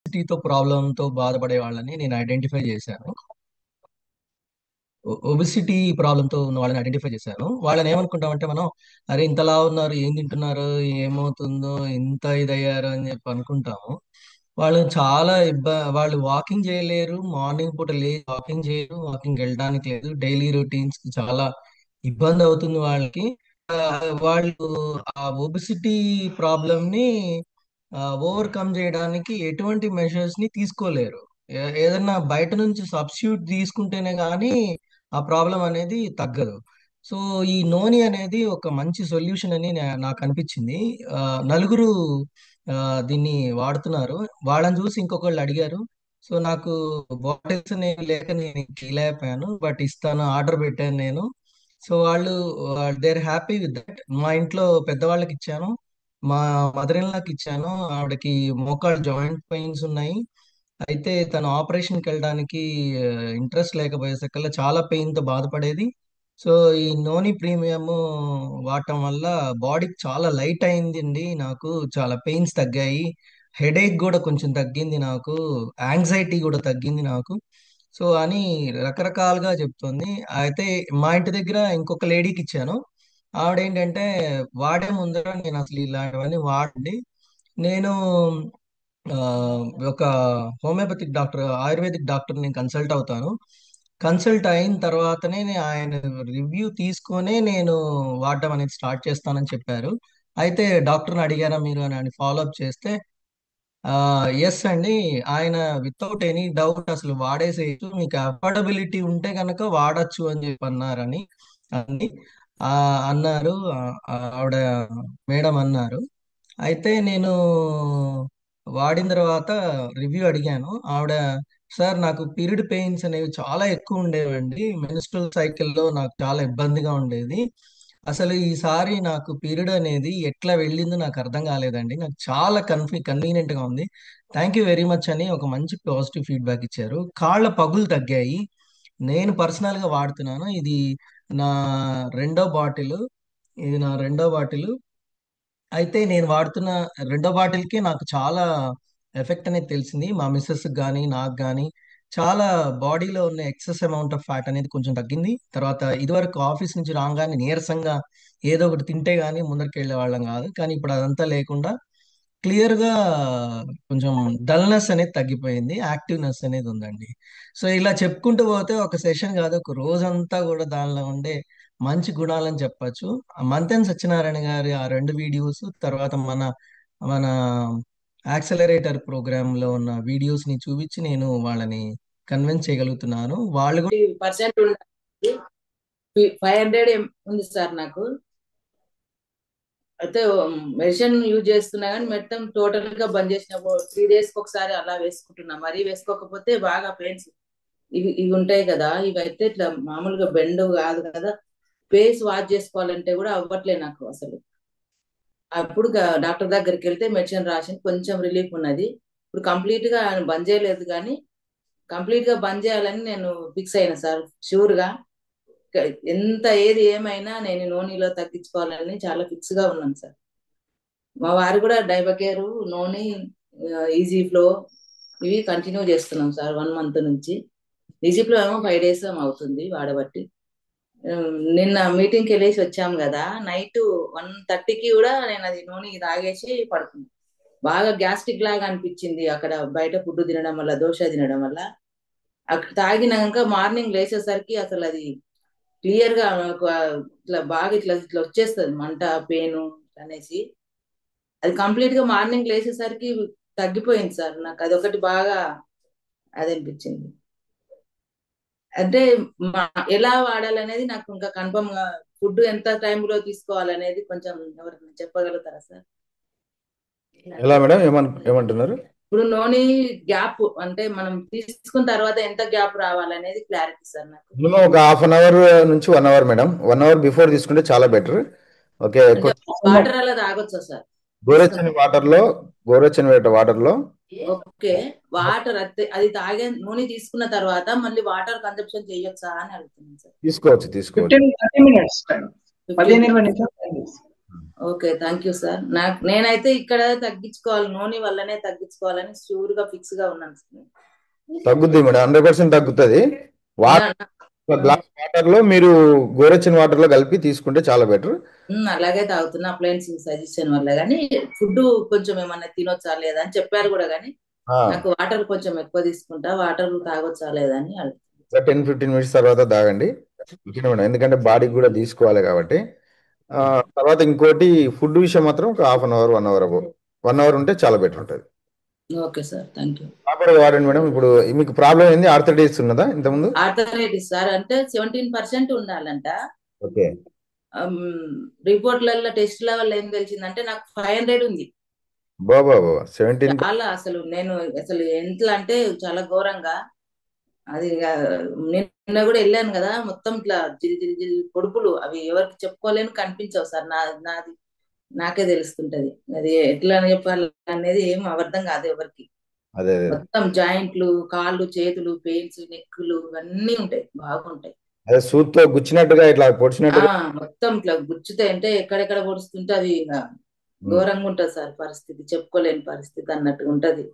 ఒబిసిటీతో ప్రాబ్లంతో బాధపడే వాళ్ళని నేను ఐడెంటిఫై చేశాను. ఒబిసిటీ ప్రాబ్లంతో ఉన్న వాళ్ళని ఐడెంటిఫై చేశాను. వాళ్ళని ఏమనుకుంటామంటే మనం, అరే ఇంతలా ఉన్నారు, ఏం తింటున్నారు, ఏమవుతుందో, ఇంత ఇదయ్యారు అని చెప్పి అనుకుంటాము. వాళ్ళు చాలా వాళ్ళు వాకింగ్ చేయలేరు, మార్నింగ్ పూట లేచి వాకింగ్ చేయరు, వాకింగ్ వెళ్ళడానికి లేదు, డైలీ రొటీన్స్ కి చాలా ఇబ్బంది అవుతుంది వాళ్ళకి. వాళ్ళు ఆ ఒబిసిటీ ప్రాబ్లమ్ ని ఓవర్కమ్ చేయడానికి ఎటువంటి మెషర్స్ ని తీసుకోలేరు. ఏదన్నా బయట నుంచి సబ్స్టిట్యూట్ తీసుకుంటేనే కానీ ఆ ప్రాబ్లం అనేది తగ్గదు. సో ఈ నోని అనేది ఒక మంచి సొల్యూషన్ అని నాకు అనిపించింది. ఆ, నలుగురు ఆ, దీన్ని వాడుతున్నారు. వాళ్ళని చూసి ఇంకొకళ్ళు అడిగారు. సో నాకు బాటిల్స్ అనేవి లేక నేను ఇవ్వలేకపోయాను, బట్ ఇస్తాను, ఆర్డర్ పెట్టాను నేను. సో వాళ్ళు దేర్ హ్యాపీ విత్ దట్. మా ఇంట్లో పెద్దవాళ్ళకి ఇచ్చాను, మా మదర్ ఇన్ లాకి ఇచ్చాను. ఆవిడకి మోకాళ్ళ జాయింట్ పెయిన్స్ ఉన్నాయి. అయితే తను ఆపరేషన్కి వెళ్ళడానికి ఇంట్రెస్ట్ లేకపోయేసరికల్లా చాలా పెయిన్ తో బాధపడేది. సో ఈ నోని ప్రీమియం వాడటం వల్ల బాడీకి చాలా లైట్ అయిందండి, నాకు చాలా పెయిన్స్ తగ్గాయి, హెడేక్ కూడా కొంచెం తగ్గింది నాకు, యాంగ్జైటీ కూడా తగ్గింది నాకు. సో అని రకరకాలుగా చెప్తుంది. అయితే మా ఇంటి దగ్గర ఇంకొక లేడీకి ఇచ్చాను. ఆవిడేంటంటే వాడే ముందర నేను అసలు ఇలాంటివన్నీ వాడండి, నేను ఆ, ఒక హోమియోపతిక్ డాక్టర్, ఆయుర్వేదిక్ డాక్టర్ని కన్సల్ట్ అవుతాను. కన్సల్ట్ అయిన తర్వాతనే ఆయన రివ్యూ తీసుకొనే నేను వాడడం అనేది స్టార్ట్ చేస్తానని చెప్పారు. అయితే డాక్టర్ని అడిగారా మీరు అని ఫాలో అప్ చేస్తే, ఎస్ అండి, ఆయన వితౌట్ ఎనీ డౌట్ అసలు వాడేసేయచ్చు, మీకు అఫోర్డబిలిటీ ఉంటే కనుక వాడచ్చు అని చెప్పి అన్నారని అని ఆ, అన్నారు. ఆవిడ మేడం అన్నారు. అయితే నేను వాడిన తర్వాత రివ్యూ అడిగాను. ఆవిడ, సార్ నాకు పీరియడ్ పెయిన్స్ అనేవి చాలా ఎక్కువ ఉండేవండి, మెన్స్ట్రువల్ సైకిల్లో నాకు చాలా ఇబ్బందిగా ఉండేది. అసలు ఈసారి నాకు పీరియడ్ అనేది ఎట్లా వెళ్ళిందో నాకు అర్థం కాలేదండి, నాకు చాలా కన్వీనియంట్ గా ఉంది, థ్యాంక్ యూ వెరీ మచ్ అని ఒక మంచి పాజిటివ్ ఫీడ్బ్యాక్ ఇచ్చారు. కాళ్ళ పగులు తగ్గాయి. నేను పర్సనల్ గా వాడుతున్నాను. నా రెండో బాటిల్ ఇది నా రెండో బాటిల్. అయితే నేను వాడుతున్న రెండో బాటిల్కి నాకు చాలా ఎఫెక్ట్ అనేది తెలిసింది. మా మిస్సెస్ కానీ నాకు కానీ చాలా బాడీలో ఉన్న ఎక్సెస్ అమౌంట్ ఆఫ్ ఫ్యాట్ అనేది కొంచెం తగ్గింది. తర్వాత ఇదివరకు ఆఫీస్ నుంచి రాగానే నీరసంగా ఏదో ఒకటి తింటే గానీ ముందరికి వెళ్ళే వాళ్ళం కాదు, కానీ ఇప్పుడు అదంతా లేకుండా క్లియర్ గా కొంచెం డల్నెస్ అనేది తగ్గిపోయింది, యాక్టివ్నెస్ అనేది ఉందండి. సో ఇలా చెప్పుకుంటూ పోతే ఒక సెషన్ కాదు, ఒక రోజంతా కూడా దానిలో ఉండే మంచి గుణాలని చెప్పొచ్చు. మంతెన్ సత్యనారాయణ గారి ఆ రెండు వీడియోస్, తర్వాత మన మన యాక్సలరేటర్ ప్రోగ్రామ్ లో ఉన్న వీడియోస్ ని చూపించి నేను వాళ్ళని కన్విన్స్ చేయగలుగుతున్నాను. వాళ్ళు కూడా 50% ఉండాలి. 500 ఉంది సార్ నాకు. అయితే మెడిసిన్ యూజ్ చేస్తున్నా కానీ మొత్తం టోటల్ గా బంద్ చేసిన 3 days కి ఒకసారి అలా వేసుకుంటున్నా. మరీ వేసుకోకపోతే బాగా పెయిన్స్. ఇవి ఇవి ఉంటాయి కదా, ఇవి అయితే ఇట్లా మామూలుగా బెండ్ కాదు కదా. ఫేస్ వాష్ చేసుకోవాలంటే కూడా అవ్వట్లే నాకు అసలు. అప్పుడు డాక్టర్ దగ్గరికి వెళ్తే మెడిసిన్ రాసి కొంచెం రిలీఫ్ ఉన్నది. ఇప్పుడు కంప్లీట్ గా ఆయన బంద్ చేయలేదు కానీ కంప్లీట్ గా బంద్ చేయాలని నేను ఫిక్స్ అయినా సార్, షూర్ గా. ఎంత ఏది ఏమైనా నేను నూనెలో తగ్గించుకోవాలని చాలా ఫిక్స్ గా ఉన్నాను సార్. మా వారు కూడా డైబకేరు, నూనె, ఈజీ ఫ్లో ఇవి కంటిన్యూ చేస్తున్నాం సార్ 1 month నుంచి. ఈజీ ఫ్లో ఏమో 5 days ఏమో అవుతుంది వాడబట్టి. నిన్న మీటింగ్కి వెళ్ళేసి వచ్చాం కదా, నైట్ 1:30కి కూడా నేను అది నూనె తాగేసి పడుకున్నాను. బాగా గ్యాస్ట్రిక్ లాగా అనిపించింది అక్కడ బయట ఫుడ్ తినడం వల్ల, దోశ తినడం వల్ల. అక్కడ తాగినాక మార్నింగ్ లేచేసరికి అసలు అది క్లియర్ గా నాకు ఇట్లా బాగా ఇట్లా ఇట్లా వచ్చేస్తుంది మంట, పెయిన్ అనేసి. అది కంప్లీట్ గా మార్నింగ్ లేచేసరికి తగ్గిపోయింది సార్. నాకు అదొకటి బాగా అది అనిపించింది. అంటే ఎలా వాడాలనేది నాకు ఇంకా కన్ఫర్మ్ గా, ఫుడ్ ఎంత టైంలో తీసుకోవాలనేది కొంచెం ఎవరైనా చెప్పగలుగుతారా సార్? ఎలా మేడం, ఏమంటున్నారు? ఇప్పుడు నోని గ్యాప్ అంటే మనం తీసుకున్న తర్వాత ఎంత గ్యాప్ రావాలనేది క్లారిటీ సార్ నాకు. మినిమం ఒక ½ నుంచి 1 hour మేడం. 1 hour బిఫోర్ తీసుకుంటే చాలా బెటర్. ఓకే. అంటే వాటర్ అలా తాగొచ్చా సార్ గోరెచ్చని వాటర్ లో ఓకే. వాటర్ అది తాగే నూనె తీసుకున్న తర్వాత మళ్ళీ వాటర్ కన్సంప్షన్ చేయొచ్చా అని అడుగుతున్నాను సార్. తీసుకోవచ్చు. 15-30 minutes time. 15-20 నిమిషాలు time తీసుకో. Okay, thank you sir. నేనైతే ఇక్కడ తగ్గించుకోవాలి, నూనె వల్లనే తగ్గించుకోవాలని షూర్ గా ఫిక్స్ గా ఉన్నాను సార్. తగ్గుద్ది మేడం, 100% తగ్గుతుంది. నా- వాటర్, నా- ఒక ఆ, గ్లాస్ వాటర్ లో మీరు గోరెచ్చని వాటర్ లో కలిపి తీసుకుంటే చాలా బెటర్. అలాగే తాగుతున్నా అప్లయన్స్ సజెషన్ వల్ల. కానీ ఫుడ్ కొంచెం ఏమన్నా తినొచ్చా లేదా అని చెప్పారు కూడా, కానీ నాకు వాటర్ కొంచెం ఎక్కువ తీసుకుంటా, వాటర్ తాగొచ్చా లేదా అని అడుగుతున్నా. 10-15 మినిట్స్ తర్వాత తాగండి, ఓకే మేడం, ఎందుకంటే బాడీకి కూడా తీసుకోవాలి కాబట్టి. ఆ, తర్వాత ఇంకోటి, ఫుడ్ విషయం మాత్రం ఒక half an hour 1 hour 1 hour ఉంటే చాలా బెటర్ ఉంటుంది. Okay sir, thank you. Proper వాడండి మేడం. ఇప్పుడు మీకు ప్రాబ్లం ఏంది, ఆర్థరైటిస్ ఉన్నదా ఇంతకుముందు? ఆర్థరైటిస్ సార్, అంటే 17% ఉండాలంట. ఓకే. రిపోర్ట్లలో టెస్ట్ల వల్ల ఏం తెలిసిందంటే నాకు 500 ఉంది. బాబా 17. చాలా అసలు నేను అసలు ఎట్లా అంటే చాలా ఘోరంగా. అది నిన్న కూడా వెళ్ళాను కదా, మొత్తం ఇట్లా జిల్ జిల్ జిల్ పొడుపులు, అవి ఎవరికి చెప్పుకోలేను, కనిపించవు సార్. నాది నాకే తెలుస్తుంటది, అది ఎట్లా చెప్పాలి అనేది ఏం అర్థం కాదు ఎవరికి. అదే అదే మొత్తం జాయింట్లు, కాళ్ళు చేతులు పెయిన్స్, నెక్కులు ఇవన్నీ ఉంటాయి, బాగుంటాయి. అదే సూత్తో గుచ్చినట్టుగా ఇట్లా పొడిచినట్టుగా. మొత్తం ఇట్లా గుచ్చుతే అంటే ఎక్కడెక్కడ పొడుస్తుంటే అది ఇంకా ఘోరంగా ఉంటది సార్ పరిస్థితి, చెప్పుకోలేని పరిస్థితి అన్నట్టుగా ఉంటది.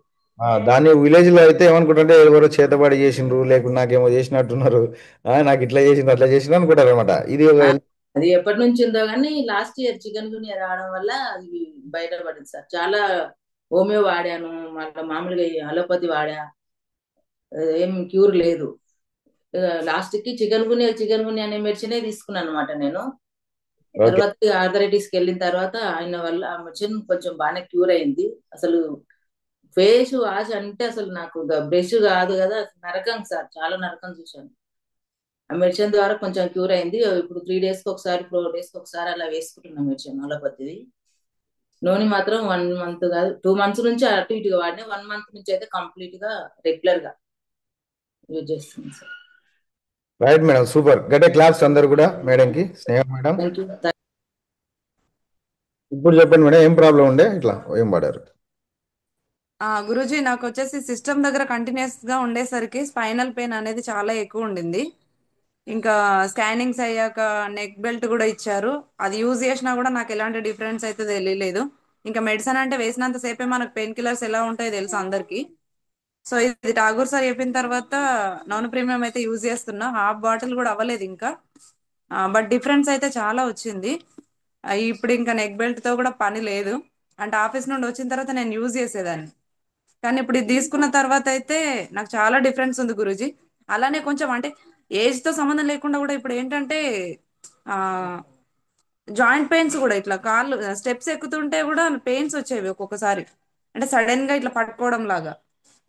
దాన్ని విలేజ్ లో అయితే ఏమనుకుంటుంటే ఎవరో చేతబడి చేసిండ్రు, లేకుంటే నాకేమో చేసినట్టున్నారు, నాకు ఇట్లా చేసిండ్రు అట్లా చేసిండ్రు అనుకుంటారు అనమాట. ఇది ఒక ఆ, అది ఎప్పటి నుంచి ఉందో కానీ లాస్ట్ ఇయర్ చికెన్ గున్యా రావడం వల్ల అది బయటపడింది సార్. చాలా హోమియో వాడాను, మళ్ళీ మామూలుగా ఈ అలోపతి వాడా, ఏం క్యూర్ లేదు. లాస్ట్ కి చికెన్ గున్యా అనే మెడిసినే తీసుకున్నాను అనమాట నేను. ఓకే. తర్వాత ఆర్థరైటిస్ కి వెళ్ళిన తర్వాత ఆయన వల్ల ఆ మెడిసిన్ కొంచెం బాగానే క్యూర్ అయింది. అసలు ఫేస్ వాష్ అంటే అసలు నాకు బ్రష్ కాదు కదా, నరకం సార్, చాలా నరకం చూశాను. ఆ మెడిసిన్ ద్వారా కొంచెం క్యూర్ అయింది. ఇప్పుడు 3 days కి ఒకసారి 4 days కి ఒకసారి అలా వేసుకుంటున్నాం మెడిసిన్ అలోపతిది. నూనె మాత్రం 1 month కాదు, 2 months నుంచి అటు ఇటుగా వాడినా, 1 month నుంచి అయితే కంప్లీట్ గా రెగ్యులర్ గా యూజ్ చేస్తున్నాం సార్. Right madam, super. గట్టే క్లాప్స్ అందరు కూడా మేడంకి, స్నేహ మేడం. Thank you. ఇప్పుడు చెప్పండి మేడం, ఏం ప్రాబ్లం ఉండే, ఇట్లా ఏం పడారు? గురూజీ, నాకు వచ్చేసి సిస్టమ్ దగ్గర కంటిన్యూస్ గా ఉండేసరికి స్పైనల్ పెయిన్ అనేది చాలా ఎక్కువ ఉండింది. ఇంకా స్కానింగ్స్ అయ్యాక నెక్ బెల్ట్ కూడా ఇచ్చారు, అది యూజ్ చేసినా కూడా నాకు ఎలాంటి డిఫరెన్స్ అయితే తెలియలేదు. ఇంకా మెడిసిన్ అంటే వేసినంత సేపే మనకు పెయిన్ కిల్లర్స్ ఎలా ఉంటాయో తెలుసు అందరికి. సో ఇది ఠాగూర్ సార్ చెప్పిన తర్వాత నాన్ ప్రీమియం అయితే యూజ్ చేస్తున్నా, హాఫ్ బాటిల్ కూడా అవ్వలేదు ఇంకా. బట్ డిఫరెన్స్ అయితే చాలా వచ్చింది. ఇప్పుడు ఇంకా నెక్ బెల్ట్ తో కూడా పని లేదు, అంటే ఆఫీస్ నుండి వచ్చిన తర్వాత నేను యూజ్ చేసేదాన్ని. కానీ ఇప్పుడు ఇది తీసుకున్న తర్వాత అయితే నాకు చాలా డిఫరెన్స్ ఉంది గురూజీ. అలానే కొంచెం అంటే ఏజ్ తో సంబంధం లేకుండా కూడా ఇప్పుడు ఏంటంటే ఆ జాయింట్ పెయిన్స్ కూడా, ఇట్లా కాళ్ళు స్టెప్స్ ఎక్కుతుంటే కూడా పెయిన్స్ వచ్చేవి ఒక్కొక్కసారి, అంటే సడన్ గా ఇట్లా పట్టుకోవడం లాగా,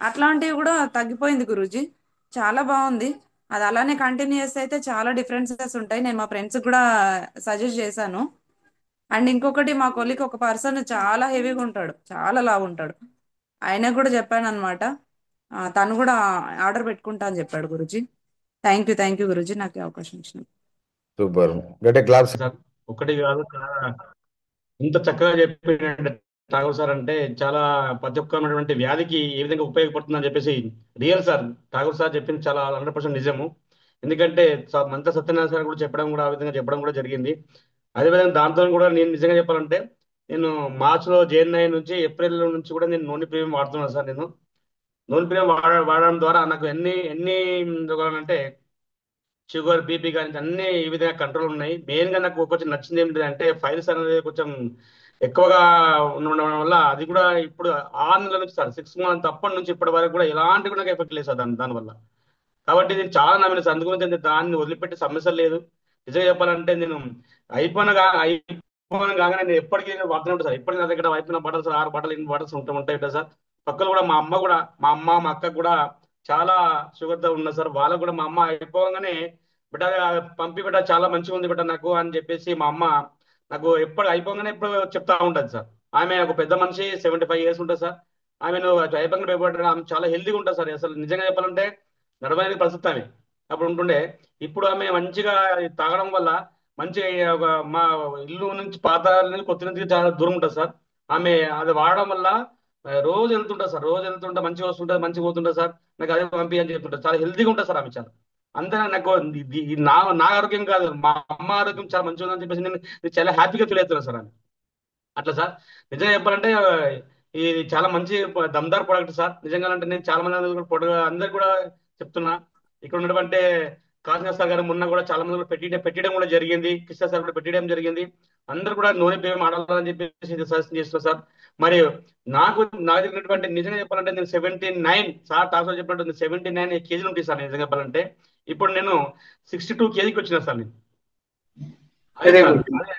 అట్లాంటివి కూడా తగ్గిపోయింది గురూజీ. చాలా బాగుంది. అది అలానే కంటిన్యూ చేస్తే అయితే చాలా డిఫరెన్సెస్ ఉంటాయి. నేను మా ఫ్రెండ్స్ కూడా సజెస్ట్ చేశాను. అండ్ ఇంకొకటి, మా కొలికి ఒక పర్సన్ చాలా హెవీగా ఉంటాడు, చాలా లావు ఉంటాడు, ఆయన కూడా చెప్పాను అనమాట. తను కూడా ఆర్డర్ పెట్టుకుంటా అని చెప్పాడు గురుజీ. థ్యాంక్ యూ గురుజీ, నాకు ఈ అవకాశం ఇచ్చినందుకు. సూపర్. గట్టే క్లాప్స్. సార్ ఒకటి కాదు, ఇంత చక్కగా చెప్పిన ఠాగూర్ సార్ అంటే చాలా ప్రతి ఒక్కటువంటి వ్యాధికి ఏ విధంగా ఉపయోగపడుతుందని చెప్పేసి రియల్ సార్. ఠాగూర్ సార్ చెప్పింది చాలా 100% నిజము. ఎందుకంటే మంత సత్యనారాయణ సార్ కూడా చెప్పడం కూడా ఆ విధంగా చెప్పడం కూడా జరిగింది. అదేవిధంగా దాంతో కూడా నేను నిజంగా చెప్పాలంటే, నేను మార్చిలో జాయిన్ అయిన నుంచి ఏప్రిల్ నుంచి కూడా నేను నూనె ప్రీమియం వాడుతున్నాను సార్. నేను నూనె ప్రీమియం వాడడం ద్వారా నాకు ఎన్ని ఎన్ని అంటే షుగర్, బీపీ కానీ అన్ని ఈ విధంగా కంట్రోల్ ఉన్నాయి. మెయిన్ గా నాకు కొంచెం నచ్చింది ఏంటంటే ఫైల్స్ అనేది కొంచెం ఎక్కువగా ఉండడం వల్ల అది కూడా ఇప్పుడు 6 నెలల నుంచి సార్, 6 months అప్పటి నుంచి ఇప్పటి వరకు కూడా ఎలాంటి కూడా నాకు ఎఫెక్ట్ లేదు సార్ దానివల్ల. కాబట్టి నేను చాలా నమ్మిన సార్, అందుగురించి దాన్ని వదిలిపెట్టే సమస్య లేదు. నిజంగా చెప్పాలంటే నేను అయిపోయిన కాగానే నేను ఎప్పటికీ నేను వాడుతూనే ఉంటాను సార్. ఇప్పటికీ నా దగ్గర అయిపోయిన బట్టలు సార్, 6 బట్టలు 8 బట్టలు ఉంటాయి సార్. పక్కన కూడా మా అమ్మ కూడా, మా అమ్మ మా అక్క కూడా చాలా షుగర్తో ఉన్నారు సార్. వాళ్ళకు కూడా మా అమ్మ అయిపోగానే బిడ్డ పంపి, బిడ్డ చాలా మంచిగా ఉంది బిడ్డ నాకు అని చెప్పేసి మా అమ్మ నాకు ఎప్పుడు అయిపోగానే ఎప్పుడు చెప్తా ఉంటుంది సార్. ఆమె ఒక పెద్ద మనిషి, 75 years ఉంటుంది సార్. ఆమె నువ్వు అయిపోగానే భయపడ్డా, ఆమె చాలా హెల్తీగా ఉంటుంది సార్. అసలు నిజంగా చెప్పాలంటే నడవలేని పరిస్థితి ఆమె అప్పుడు ఉంటుండే. ఇప్పుడు ఆమె మంచిగా తాగడం వల్ల మంచిగా ఒక మా ఇల్లు నుంచి పాత నుంచి కొత్త నుంచి చాలా దూరం ఉంటుంది సార్. ఆమె అది వాడడం వల్ల రోజు వెళ్తుంటా సార్, రోజు వెళ్తుంటా, మంచిగా వస్తుంటుంది, మంచిగా పోతుంటా సార్. నాకు అదే పంపి అని చెప్తుంటారు. చాలా హెల్తీగా ఉంటుంది సార్ ఆమె చాలా. అంతే నాకు నా నా ఆరోగ్యం కాదు, మా అమ్మ ఆరోగ్యం చాలా మంచిగా ఉందని చెప్పేసి నేను చాలా హ్యాపీగా ఫీల్ అవుతున్నాను సార్ ఆమె. అట్లా సార్ నిజంగా చెప్పాలంటే ఇది చాలా మంచి దమ్దార్ ప్రోడక్ట్ సార్. నిజంగా అంటే నేను చాలా మంది అందరు కూడా చెప్తున్నా. ఇక్కడ ఉన్నటువంటి కాసిన సార్ గారు మొన్న కూడా చాలా మంది కూడా పెట్టడం కూడా జరిగింది. కృష్ణ సార్ కూడా పెట్టడం జరిగింది. అందరు కూడా నూనె పేరు ఆడాలని చెప్పేసి సజెషన్ చేస్తున్నారు సార్. మరి నాకు తెలిసినటువంటి నిజంగా చెప్పాలంటే నేను 79 సార్ టాక్స్ చెప్పినట్టు 79 కేజీలు ఉంటాయి సార్ నిజంగా చెప్పాలంటే. ఇప్పుడు నేను 62 కేజీకి వచ్చిన సార్ నేను. అదే వెరీ సార్ గుడ్.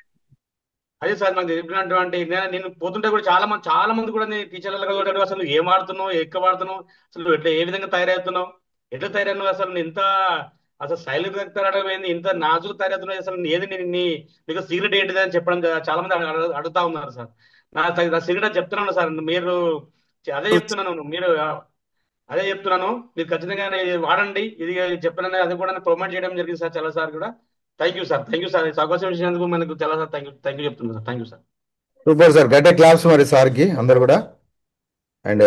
అదే సార్ నాకు చెప్పినటువంటి నేను పోతుంటే కూడా చాలా మంది కూడా నేను టీచర్లకు కూడా అసలు ఏం వాడుతున్నావు, ఎక్కడ వాడుతున్నావు, అసలు ఎట్లా ఏ విధంగా తయారవుతున్నావు, ఎట్లా తయారవుతున్నావు, అసలు నువ్వు ఇంత అసలు సైలెంట్ గా తయారవడం ఏంది, ఇంత నాజుకు తయారవుతున్నావు, అసలు ఏది నీకు సీక్రెట్ ఏంటిది అని చెప్పడం చాలా మంది అడుగుతా ఉన్నారు సార్. నా సీక్రెట్ చెప్తున్నాను సార్. మీరు అదే చెప్తున్నాను మీరు అదే చెప్తున్నాను మీరు ఖచ్చితంగా ఇది వాడండి. ఇది చెప్పిన అది కూడా ప్రొమోట్ చేయడం జరిగింది సార్ చాలా సార్ కూడా. Thank you sir, thank you sir. ఈ అవకాశం ఇచ్చినందుకు మనకు చాలా సార్ థ్యాంక్ యూ చెప్తున్నాను సార్. Thank you sir. Super sir, గట్టే క్లాప్స్ మరి సార్కి అందరు కూడా. అండ్